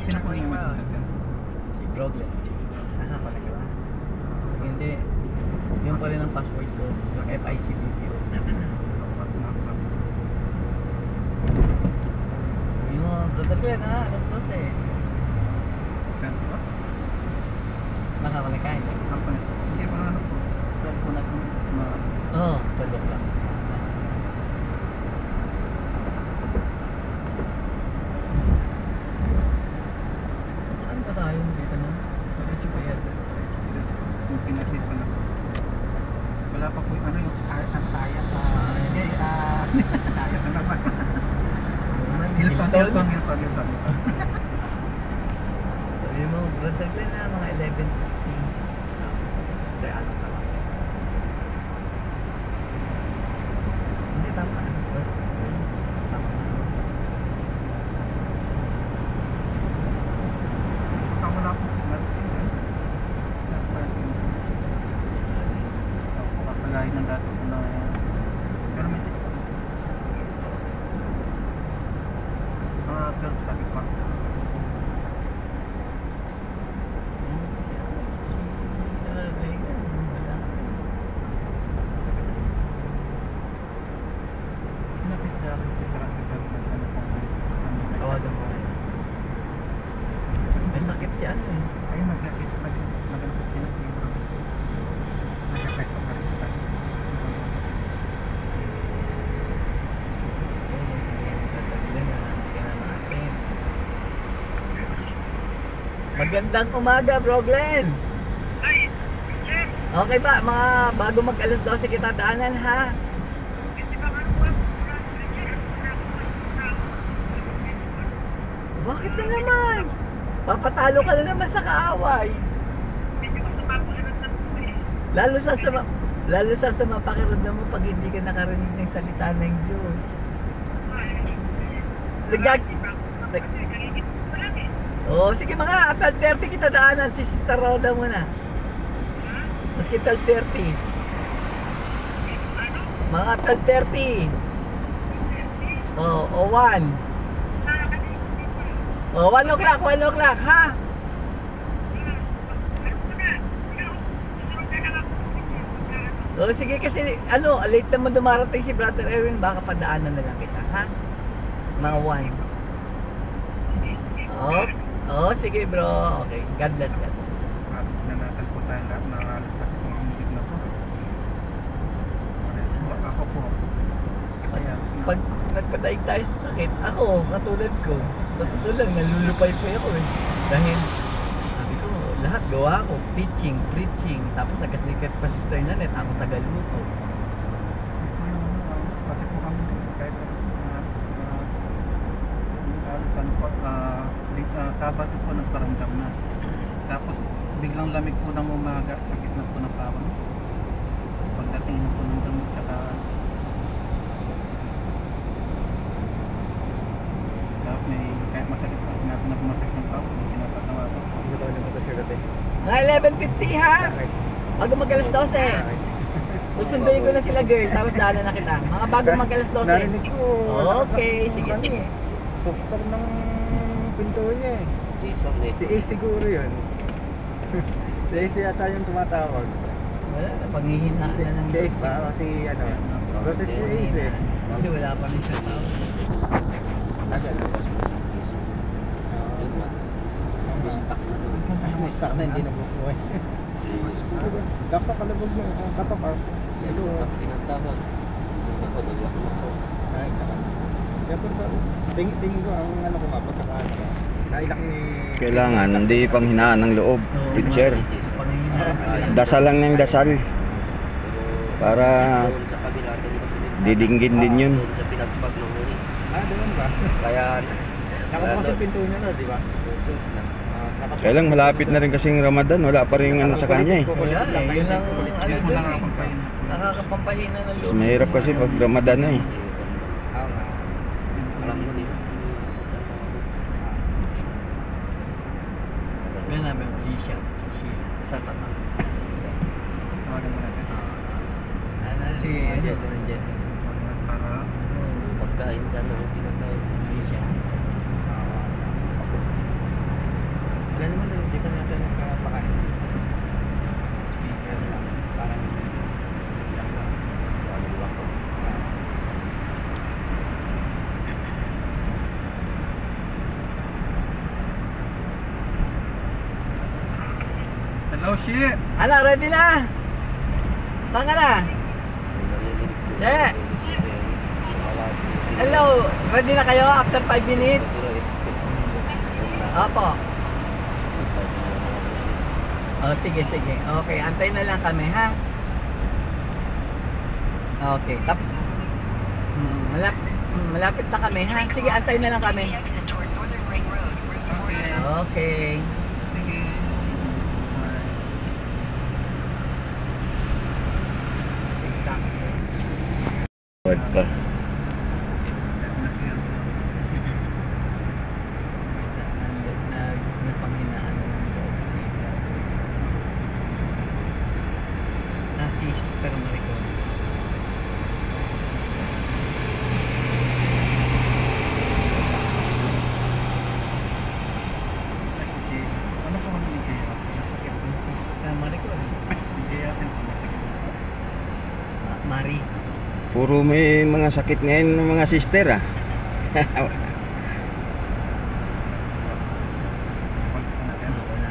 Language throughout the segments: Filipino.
Sino po yung Si Broglen. Nasa pa ba? Hindi. Yung pa rin ang password ko. Yung FICBPO. Yung brother Glenn ha, alas 12. Pero po? Nakakalik ka, hindi? Ako na. Hindi pa ano po. Pero po na kung Oo, 12 o'clock. Saan ba tayo dito na? Diretso pa yan. yung pinag-season na po. Wala pa po yung ano yung ang ayat. Hindi, ayat na naman. Hilton. Sabi mo, brother Glenn na, mga 11:50. Tapos, ano tama? Hindi, tama. Alas 12. Tama na. Wala po signal. Ako kapalahin ng dati po na pero may girl sabi pa. Tawagan mo. May sakit si ano eh. Ayun, nag-check po siya si bro. Nag-check po ka rin siya. Magandang umaga, Bro Glenn. Okay ba? Mga bago mag-alas 12 kita daanan ha. Bakit na naman? Papatalo ka na naman sa kaaway. Lalo sa pakiramdam mo pag hindi ka nakarinig ng salita ng Diyos. Sige mga 12:30 kita daanan, si Sister Roda muna. Maski 12:30. Mga 12:30. O 1. 1 o'clock ha. Sige kasi late naman dumarating si Brother Erwin, baka padaanan na lang kita ha. Mga 1. Sige bro. Okay. God bless. At nanatan po tayo lahat na halos sakit ng inggit na to. Ako po. Pag nagpadaig tayo sa sakit, ako, katulad ko, sa totoo lang, nalulupay-pay ako eh. Dahil, sabi ko, lahat gawa ko, teaching, preaching, tapos nagkasikat pa Sister Nanet, ako tagaluto. Pati po kami kahit Sabado po nagparamdam na. Tapos biglang lamig po ng umaga, sakit na po ng pawang. Pagdating na po ng gamot tsaka tapos may kahit masakit pa, sinabi na masakit ng pawang, hindi pinapatawa po. Hindi ko lumabas kagabi. Mga 11:50 ha? Bago mag-alas 12. Susunduin ko na sila girl, tapos daanan na kita. Mga bago mag-alas 12. Narinig ko. Okay, sige. Tuktok ng pinto niya eh. Jason eh. Si Ace siguro yun. Si Ace yata yung tumatawag. Wala na, panghihinaan na ng Si Ace ba? O si ano? Boses si Ace eh. Kasi wala pa rin siya tao. Tagal. Stuck na doon. May stuck na hindi nabubuhay. Tapos sa kalabog mo, ang katok ah. Siguro. Tinatawag. Ay, katok. Kaya pero sa tingin ko ang ano ko mapag sa kanila. Nailak ni... Kailangan hindi panghinaan ng loob, preacher. Panghihinaan sila. Dasal lang ng dasal para Sa kabila doon kasi didinggin din yun. doon sa pinagpag ng huli. doon ba? Kaya Nakabukas yung pinto niya no, di ba? Choose na. Kaya lang malapit na rin kasing Ramadan, wala pa rin ano sa kanya eh. Wala eh, yun ang Hindi po nakakapampahin. nakakapampahina ng Mas loob. mahirap kasi pag Ramadan na eh. Oo nga. Alam mo din. Yan namin, Alicia. Si Tatama. Tawagan mo natin. Si Jensen. Para Pagkain sa ano, tinatawag. Alicia. Hindi pa natin nagpapakain. Speaker lang. Parang lang lang. Parang lang ko. Hello, Shi. Ala, ready na? Saan ka na? Che! Hello, ready na kayo after 5 minutes? Opo. Oh, sige, sige. Okay, antay na lang kami, ha? Okay, malapit na kami, ha? Sige, antay na lang kami. Okay. Okay. Sige. Exactly. Word pa. Ito na siya. Napanghinaan na ng loob si Sister Maricon. Ay, si Jay. Ano po ang ni Jay? Masakit din si Sister Maricon. Si Jay atin po masakit. Mari. Puro may mga sakit ngayon ng mga sister ah. Pag po natin. Ako na.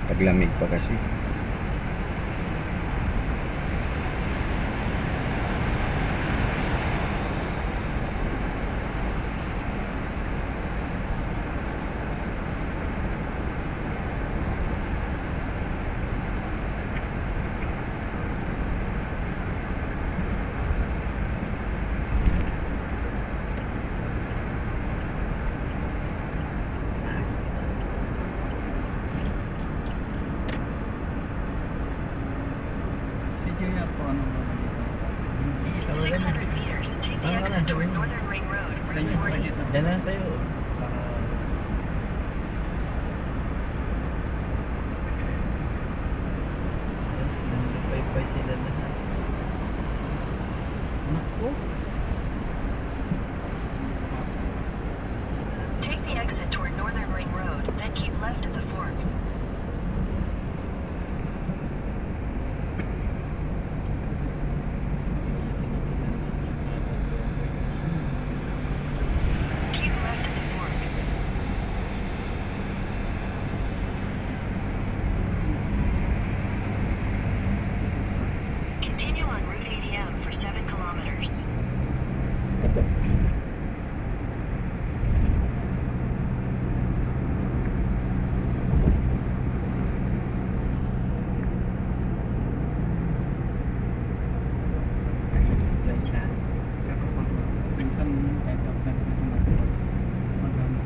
Taglamig pa kasi. Si Jay po ano ba? Hindi, In tawagan 600 na. meters, take the Tama na, exit toward sabihin mo. Northern Ring Road, Sa Route inyo, 40. budget na. Diyan na sa'yo. Para Nandupay-pay sila lahat. Naku. Take the exit toward Northern Ring Road, then keep left at the fork. Keep left at the fork. Continue on Route 80M for 7 kilometers. Yan siya. pero pag minsan kahit after ito na magano.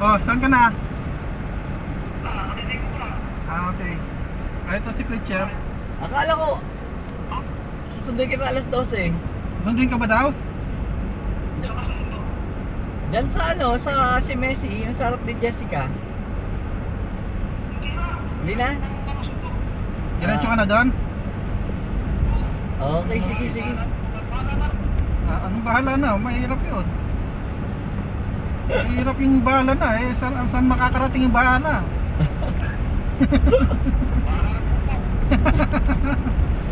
Oh, saan ka na? Okay. Ito si Fletcher. Akala ko, susundin kita alas 12. Sundin ka ba daw? Diyan sa ano, sa si Messi, yung sarap ni Jessica. Hindi na? Diretso ka na doon? Okay, sige, sige. Anong bahala na? Mahirap yun. Mahirap yung bahala na eh. Saan makakarating yung bahala?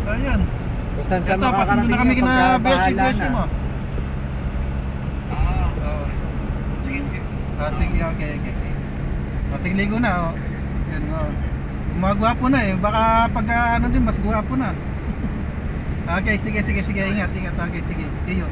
Ayan. Kung saan saan Ito, pag makakarating hindi na kami yung pagkabahala kina-beshi na. mo. Sige, okay. Sige, ligo na. Oh. Yan, oh. Gumagwapo na eh. Baka pag ano din, mas gwapo na. Okay, sige. Ingat. Okay, sige. See you.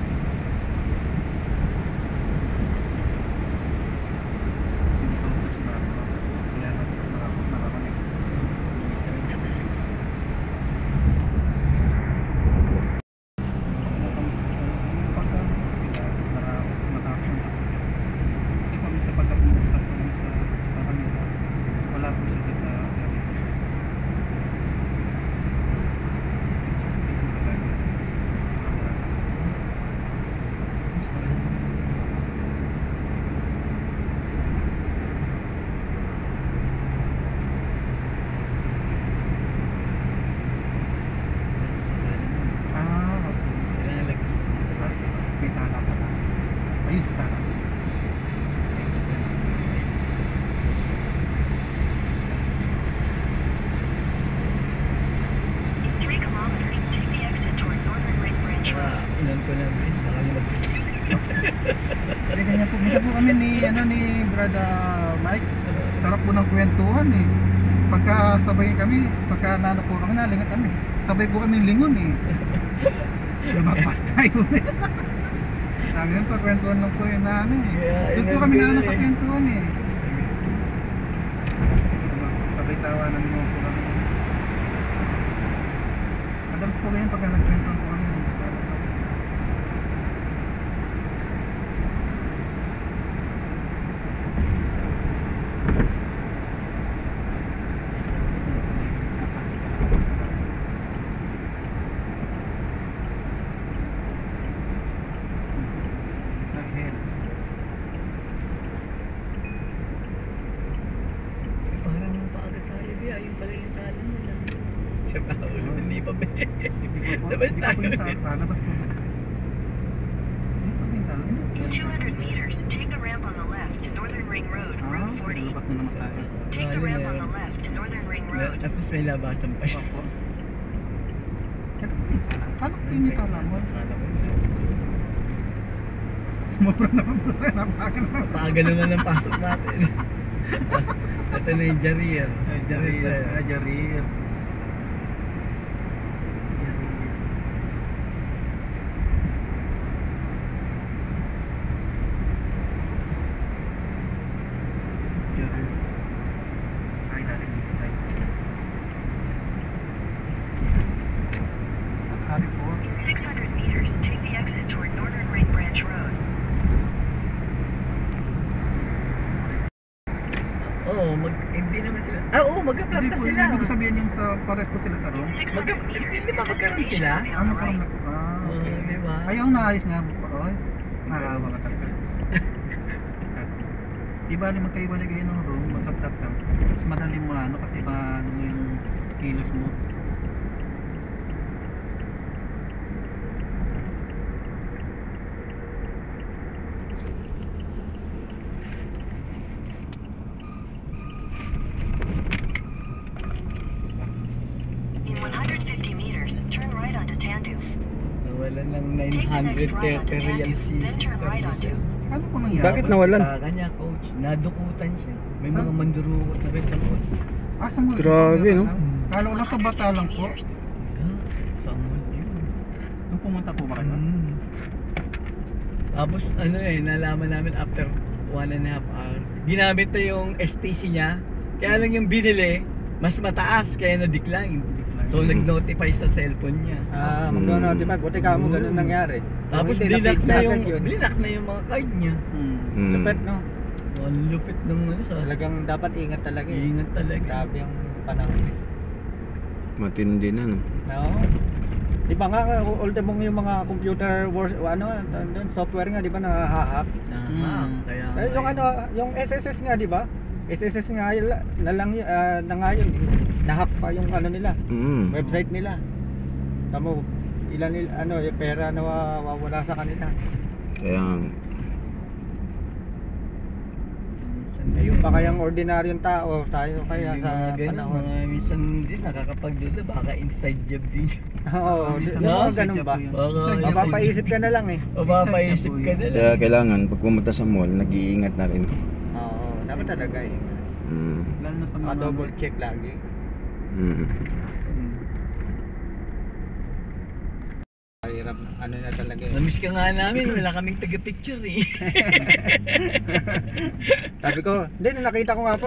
Wala po siya sa area. 3 kilometers, take the exit toward Northern Ring Branch Baka Road. inan ko lang rin. Baka may mag-gusto. Kaya ganyan po. Minsan po kami ni Brada Mike. Sarap po ng kwentuhan eh. Pagka sabay kami, pagka nano po kami, nalingat kami. Sabay po kami lingon eh. Lumapas tayo eh. Sabi yun, pagkwentuhan lang po yun namin eh. Kaya, Doon po yun kami ang naano good sa eh. kwentuhan eh. Sabay tawanan mo po kami. Madalas po ganyan pagka nagkwentuhan po kami. Dahil Parang napaaga tayo, Bea. Ayun pala yung tala nila. Sa Paul, hindi pa, Bea. Labas tayo. Labas po. Hindi pa rin talo. In 200 meters, take the ramp on the left to Northern Ring Road, Route 40. Labas na naman tayo. Take the ramp on the left to Northern Ring Road. Tapos may labasan pa siya. Opo. Paano ko yung tala mo? Sumobra naman po rin. Napaka naman. Paaga naman ang pasok natin. Ito na yung Jarir. Ay, Jarir. Ay, Jarir. Jarir. Ay, lalim dito tayo. Nakari po. In 600 meters, take the exit toward Northern Ring Branch Road. Oo, hindi naman sila. Oo, mag-upload Hindi na po, sila. ibig ko sabihin yung sa pares po sila sa In room. 600 meters, Hindi ba your magkaroon destination sila? will be on Ano the pa rin right. na po? Ah, Oo, okay. di ba? Ayaw naayos nga po pa, oy. Nakakawa ka talaga. Di ba ni magkaiwalay kayo ng room, magka-flat lang. Mas madali mo ano kasi ba ano mo yung kilos mo. In 150 meters, turn right onto Tanduf. Nawalan ng Take the next right onto 930 real Tanduf, si then turn Sister right onto. Giselle. Ano po nangyari? Bakit nawalan? Kanya, coach. Nadukutan siya. May Saan? mga mandurukot na rin sa mall. Ah, sa mall. Grabe, no? Kala ko lang sa bata lang po. meters. Sa mall yun. Nung pumunta po ba kayo? Tapos ano nalaman namin after 1.5 hour. Ginamit na yung STC niya. Kaya lang yung binili, mas mataas kaya na-decline. So nag-notify sa cellphone niya. Mag-notify, buti ka mo ganun nangyari. Tapos Kung hindi, blinak na na-feed yung agad yun. blinak na yung mga card niya. Mm. Lupit, no? Ang lupit ng ano sa Talagang dapat ingat talaga eh. ingat talaga. Grabe yung panahon. Matindi na, no? No? Di ba nga, ultimong yung mga computer software nga, di ba, nahahack? Kaya Yung yung SSS nga, di ba? SSS nga na lang na nga yun, nahack pa yung ano nila, Mm. website nila. Tamo ilan yung pera na wawala sa kanila. Kaya, Yung pa kayang ordinaryong tao, tayo kaya Hindi sa mga ganun, panahon. mga minsan din nakakapagduda baka inside job din. Oo, Minsan no? po, ganun sadya ba? po yun. Baka- Sadya po yun. Mapapaisip ka na lang eh. Mapapaisip ka na kaya lang. kailangan pag pumunta sa mall, nag-iingat na rin. Oo, dapat talaga eh. Mm. Lalo na sa Saka mga double check lagi. Mm. Mahirap, ano na talaga eh. Namiss ka nga namin, wala kaming taga-picture eh. Sabi ko, hindi, nung nakita ko nga po,